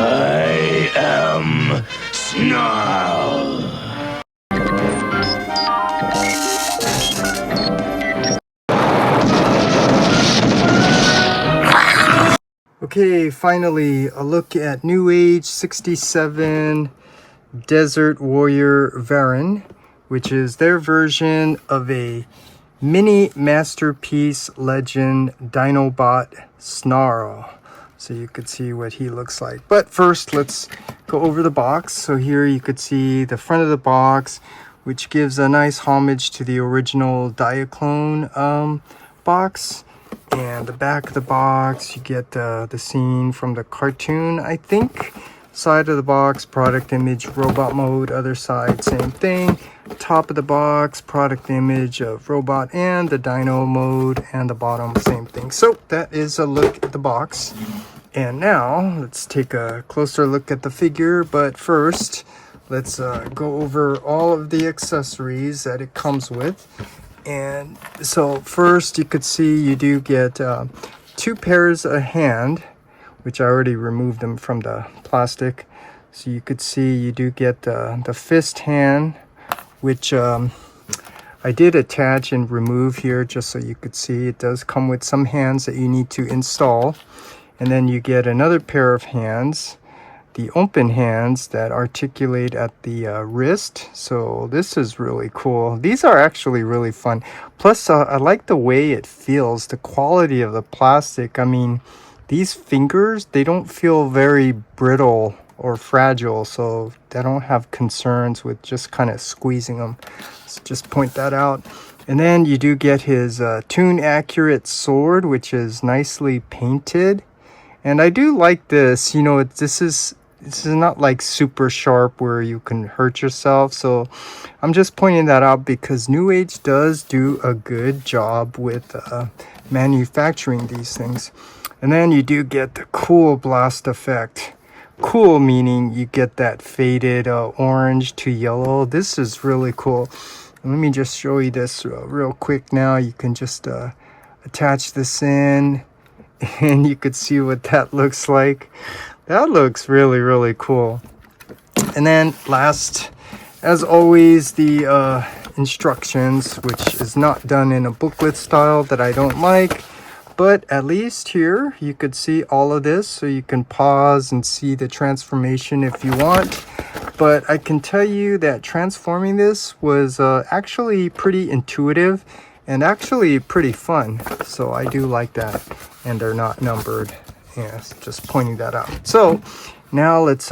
I am Snarl. Okay, finally, a look at NewAge 67 Desert Warrior Varan, which is their version of a mini masterpiece legend Dinobot Snarl. So you could see what he looks like. But first, let's go over the box. So here you could see the front of the box, which gives a nice homage to the original Diaclone box. And the back of the box, you get the scene from the cartoon, I think. Side of the box, product image, robot mode. Other side, same thing. Top of the box, product image of robot and the dino mode. And the bottom, same thing. So that is a look at the box. And now let's take a closer look at the figure. But first, let's go over all of the accessories that it comes with. And so first you could see you do get 2 pairs of hand, which I already removed them from the plastic. So you could see you do get the fist hand, which I did attach and remove here just so you could see. It does come with some hands that you need to install. And then you get another pair of hands, the open hands that articulate at the wrist. So this is really cool. These are actually really fun. Plus I like the way it feels, the quality of the plastic. I mean, these fingers, they don't feel very brittle or fragile, so I don't have concerns with just kind of squeezing them. So just point that out. And then you do get his tune accurate sword, which is nicely painted. And I do like this, you know, this is not like super sharp where you can hurt yourself. So I'm just pointing that out because NewAge does do a good job with manufacturing these things. And then you do get the cool blast effect. Cool meaning you get that faded orange to yellow. This is really cool. Let me just show you this real quick now. You can just attach this in and you could see what that looks like. That looks really, really cool. And then last, as always, the instructions, which is not done in a booklet style that I don't like. But at least here, you could see all of this. So you can pause and see the transformation if you want. But I can tell you that transforming this was actually pretty intuitive and actually pretty fun. So I do like that. And they're not numbered. Yes, just pointing that out. So now let's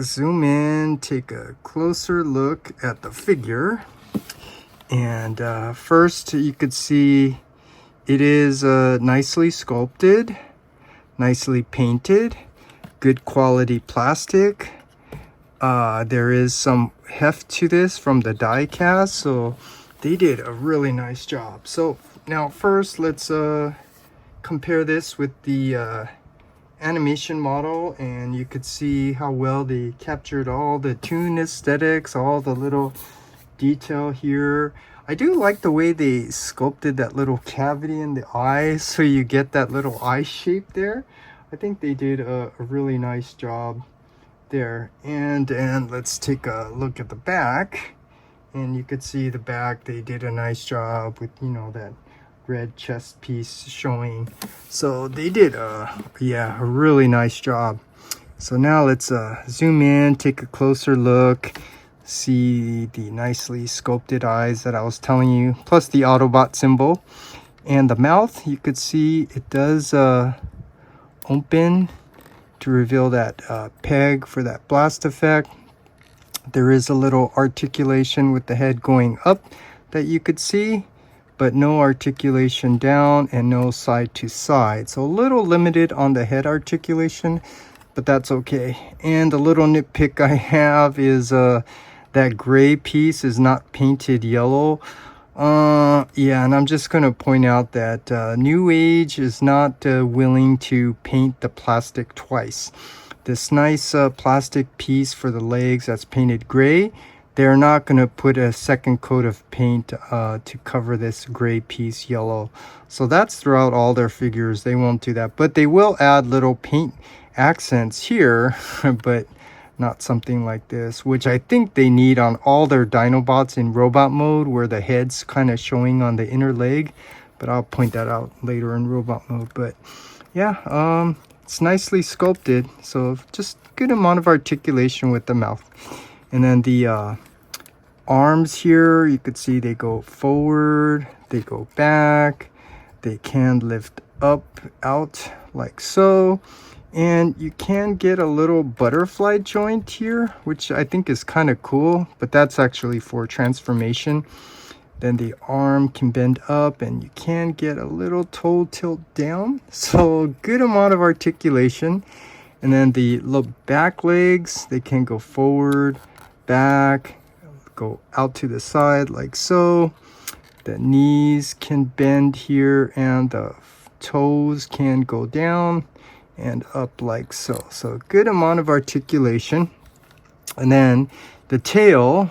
zoom in, take a closer look at the figure. And first you could see it is nicely sculpted, nicely painted, good quality plastic. There is some heft to this from the die cast, so they did a really nice job. So now first let's compare this with the animation model, and you could see how well they captured all the toon aesthetics, all the little detail here. I do like the way they sculpted that little cavity in the eye, so you get that little eye shape there. I think they did a really nice job there. And let's take a look at the back, and you could see the back, they did a nice job with, you know, that red chest piece showing. So they did a really nice job. So now let's zoom in, take a closer look, see the nicely sculpted eyes that I was telling you, plus the Autobot symbol. And the mouth, you could see it does open to reveal that peg for that blast effect. There is a little articulation with the head going up that you could see, but no articulation down and no side to side. So a little limited on the head articulation, but that's okay. And the little nitpick I have is that gray piece is not painted yellow. Yeah, and I'm just going to point out that NewAge is not willing to paint the plastic twice. This nice plastic piece for the legs that's painted gray, they're not going to put a second coat of paint to cover this gray piece yellow. So that's throughout all their figures. They won't do that, but they will add little paint accents here, but not something like this, which I think they need on all their Dinobots in robot mode, where the head's kind of showing on the inner leg. But I'll point that out later in robot mode. But yeah, it's nicely sculpted, so just good amount of articulation with the mouth. And then the arms here, you could see they go forward, they go back, they can lift up, out like so. And you can get a little butterfly joint here, which I think is kind of cool, but that's actually for transformation. Then the arm can bend up, and you can get a little toe tilt down. So good amount of articulation. And then the back legs, they can go forward, back, go out to the side like so. The knees can bend here, and the toes can go down and up like so. So good amount of articulation. And then the tail,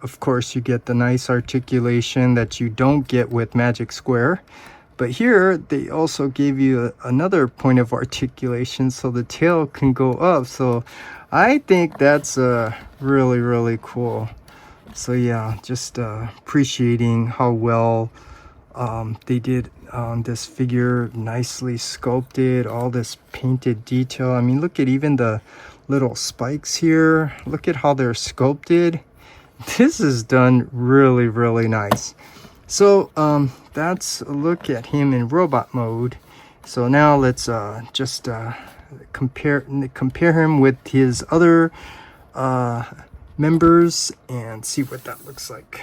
of course you get the nice articulation that you don't get with Magic Square. But here they also gave you another point of articulation, so the tail can go up. So I think that's really, really cool. So yeah, just appreciating how well they did on this figure. Nicely sculpted, all this painted detail. I mean, look at even the little spikes here. Look at how they're sculpted. This is done really, really nice. So that's a look at him in robot mode. So now let's just compare him with his other members and see what that looks like.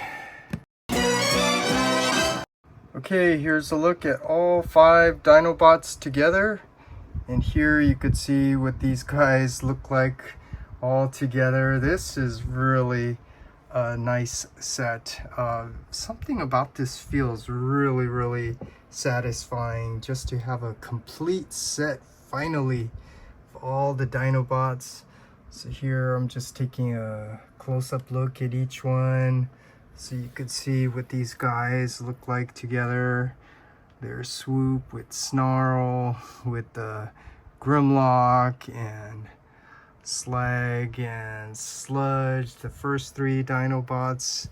Okay, here's a look at all 5 Dinobots together. And here you could see what these guys look like all together. This is really a nice set. Something about this feels really, really satisfying, just to have a complete set finally of all the Dinobots. So here I'm just taking a close-up look at each one, so you could see what these guys look like together. Their Swoop with Snarl, with the Grimlock and Slag and Sludge, the first 3 Dinobots.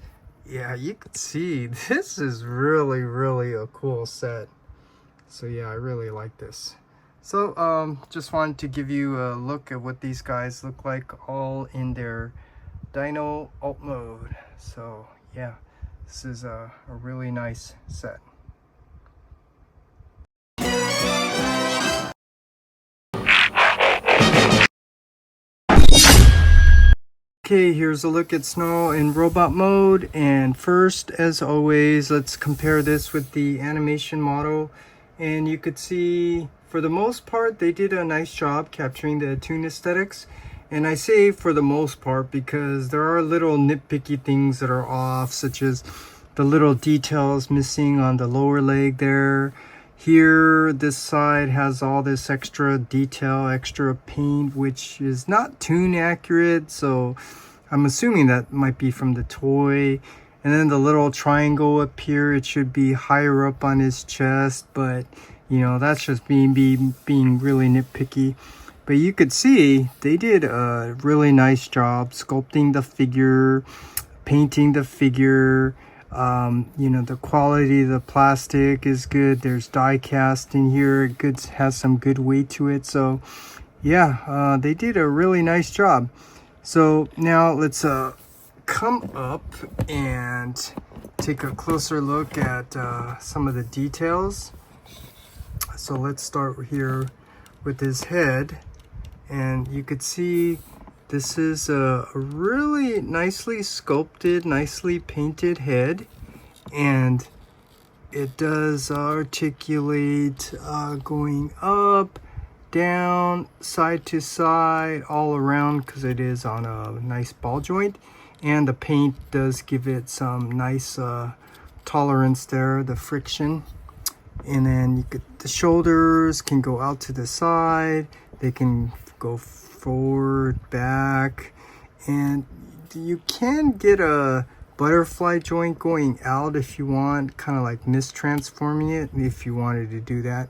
Yeah, you could see this is really, really a cool set. So yeah, I really like this. So just wanted to give you a look at what these guys look like all in their Dino alt mode. So yeah, this is a really nice set. Okay, here's a look at Snarl in robot mode. And first, as always, let's compare this with the animation model. And you could see, for the most part, they did a nice job capturing the toon aesthetics. And I say for the most part because there are little nitpicky things that are off, such as the little details missing on the lower leg there. Here, this side has all this extra detail, extra paint, which is not toon accurate, so I'm assuming that might be from the toy. And then the little triangle up here, it should be higher up on his chest, but you know, that's just being really nitpicky. But you could see they did a really nice job sculpting the figure, painting the figure. You know, the quality of the plastic is good. There's die cast in here. It has some good weight to it. So yeah, they did a really nice job. So now let's come up and take a closer look at some of the details. So let's start here with his head. And you could see this is a really nicely sculpted, nicely painted head, and it does articulate going up, down, side to side, all around, because it is on a nice ball joint. And the paint does give it some nice tolerance there, the friction. And then the shoulders can go out to the side, they can go forward, back, and you can get a butterfly joint going out if you want, kind of like mistransforming it if you wanted to do that.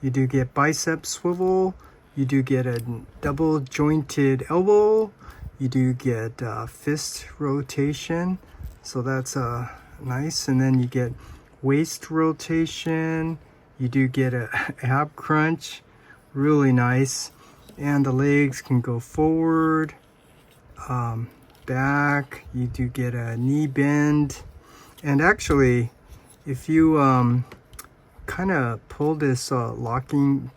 You do get bicep swivel, You do get a double jointed elbow. You do get fist rotation, so that's nice. And then you get waist rotation. You do get a ab crunch, really nice. And the legs can go forward, back. You do get a knee bend. And actually, if you kind of pull this locking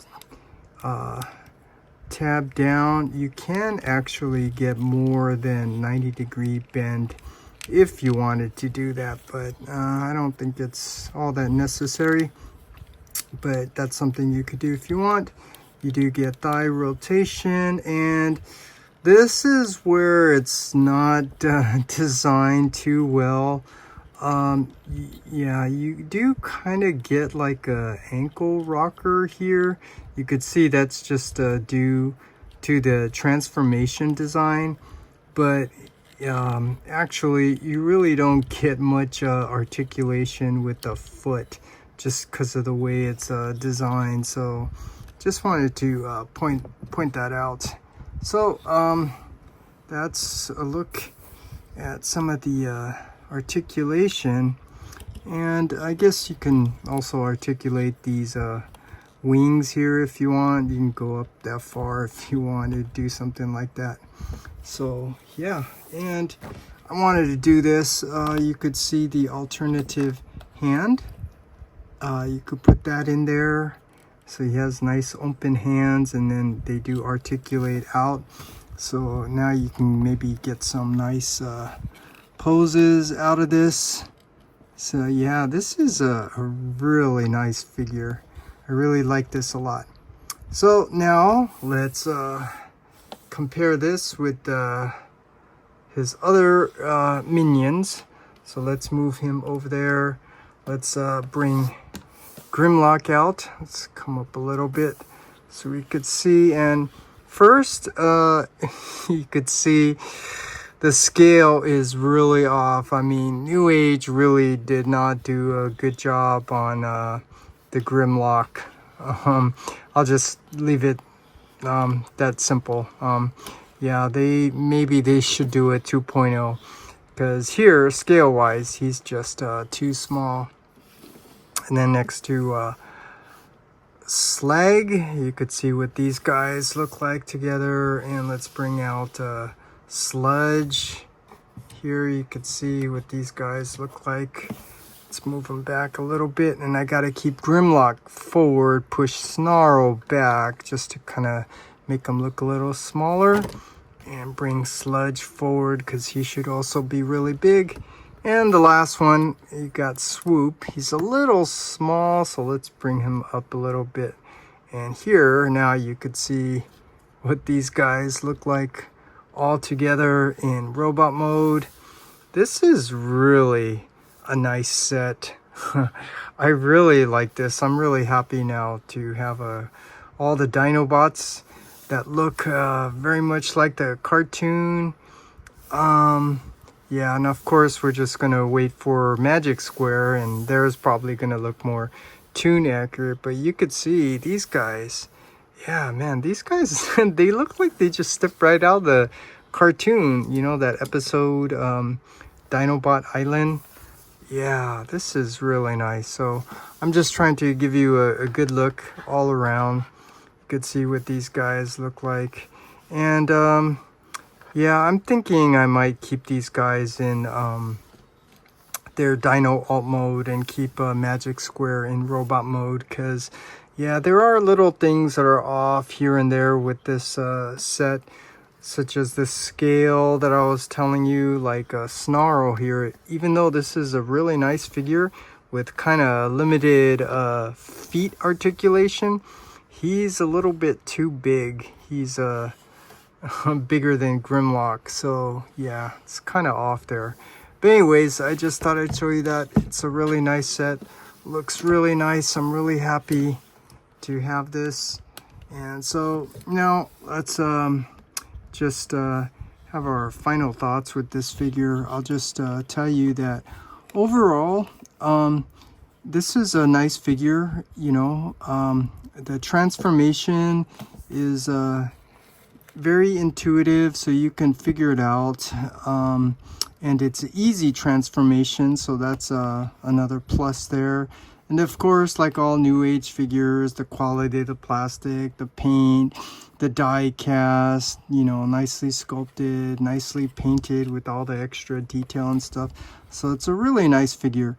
tab down, you can actually get more than 90-degree bend if you wanted to do that, but I don't think it's all that necessary, but that's something you could do if you want. You do get thigh rotation, and this is where it's not designed too well. Yeah, you do kind of get like a ankle rocker here. You could see that's just due to the transformation design, but actually you really don't get much articulation with the foot just because of the way it's designed. So just wanted to point that out. So that's a look at some of the articulation, and I guess you can also articulate these wings here if you want. You can go up that far if you want to do something like that. So yeah, and I wanted to do this. You could see the alternative hand. You could put that in there, so he has nice open hands, and then they do articulate out. So now you can maybe get some nice poses out of this. So yeah, this is a really nice figure. I really like this a lot. So now let's compare this with his other minions. So let's move him over there. Let's bring Grimlock out. Let's come up a little bit so we could see. And first, you could see the scale is really off. I mean, NewAge really did not do a good job on the Grimlock. I'll just leave it that simple. Yeah, maybe they should do a 2.0, because here, scale wise, he's just too small. And then next to Slag, you could see what these guys look like together. And let's bring out Sludge. Here you could see what these guys look like. Let's move them back a little bit, and I gotta keep Grimlock forward, push Snarl back just to kind of make them look a little smaller, and bring Sludge forward because he should also be really big. And the last one, you got Swoop. He's a little small, so let's bring him up a little bit. And here now you could see what these guys look like all together in robot mode. This is really a nice set. I really like this. I'm really happy now to have all the Dinobots that look very much like the cartoon. Yeah, and of course we're just gonna wait for Magic Square, and there's probably gonna look more toon accurate. But you could see these guys. Yeah, man, these guys, they look like they just stepped right out of the cartoon, you know, that episode Dinobot Island. Yeah, this is really nice. So I'm just trying to give you a good look all around. You could see what these guys look like. And yeah, I'm thinking I might keep these guys in their Dino alt mode and keep Magic Square in robot mode, because yeah, there are little things that are off here and there with this set, such as the scale that I was telling you, like Snarl here. Even though this is a really nice figure with kind of limited feet articulation, he's a little bit too big. He's bigger than Grimlock, so yeah, it's kind of off there. But anyways, I just thought I'd show you that. It's a really nice set. Looks really nice. I'm really happy to have this. And so now let's just have our final thoughts with this figure. I'll just tell you that overall, this is a nice figure. You know, the transformation is very intuitive, so you can figure it out. And it's an easy transformation, so that's another plus there. And of course, like all NewAge figures, the quality of the plastic, the paint, the die cast, you know, nicely sculpted, nicely painted with all the extra detail and stuff. So it's a really nice figure.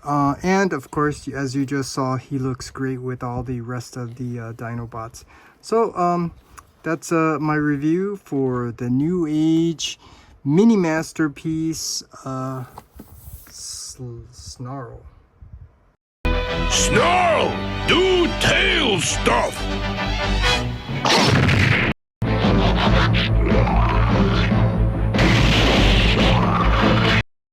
And of course, as you just saw, he looks great with all the rest of the Dinobots. So that's my review for the NewAge mini masterpiece Snarl. Snarl, do tail stuff!